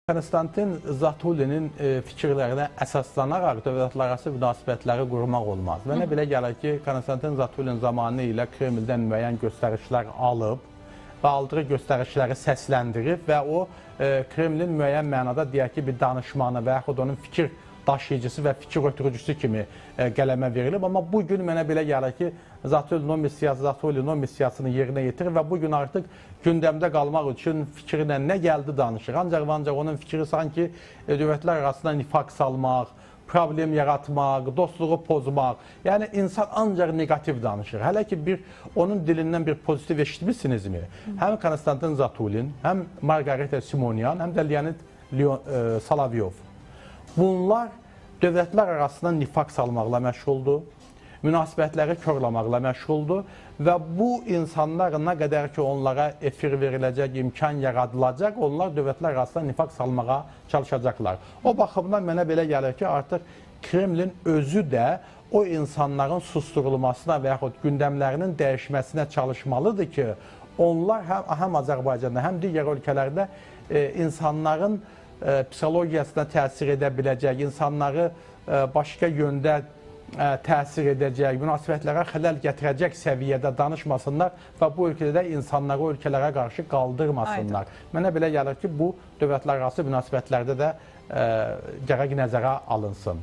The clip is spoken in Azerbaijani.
Konstantin Zatulinin fikirlərinə əsaslanaraq dövlətlərarası münasibətləri qurmaq olmaz. Mənə belə gəlir ki, Konstantin Zatulin zamanı ilə Kremldən müəyyən göstərişlər alıb və aldığı göstərişləri səsləndirib və o Kremlin müəyyən mənada deyək ki, bir danışmanı və yaxud onun fikir daşıyıcısı və fikir ötürücüsü kimi qələmə verilib. Amma bugün mənə belə gəlir ki, Zatulin o missiyasını yerinə yetirir və bugün artıq gündəmdə qalmaq üçün fikrinə nə gəldi danışır. Ancaq onun fikri sanki dövlətlər arasında nifaq salmaq, problem yaratmaq, dostluğu pozmaq. Yəni insan ancaq negativ danışır. Hələ ki onun dilindən bir pozitiv eşitmişsinizmi? Həm Konstantin Zatulin, həm Margarita Simonyan, həm də Leonid Solovyov. Bunlar dövlətlər arasında nifaq salmaqla məşğuldur, münasibətləri körlamaqla məşğuldur və bu insanlar nə qədər ki onlara efir veriləcək, imkan yaradılacaq, onlar dövlətlər arasında nifaq salmağa çalışacaqlar. O baxımdan mənə belə gəlir ki, artıq Kremlin özü də o insanların susturulmasına və yaxud gündəmlərinin dəyişməsinə çalışmalıdır ki, onlar həm Azərbaycanda, həm digər ölkələrdə insanların psixologiyasına təsir edə biləcək, insanları başqa yöndə təsir edəcək, münasibətlərə xələl gətirəcək səviyyədə danışmasınlar və bu ölkədə insanları ölkələrə qarşı qaldırmasınlar. Mənə belə gəlir ki, bu dövlətlərarası münasibətlərdə də gərək nəzərə alınsın.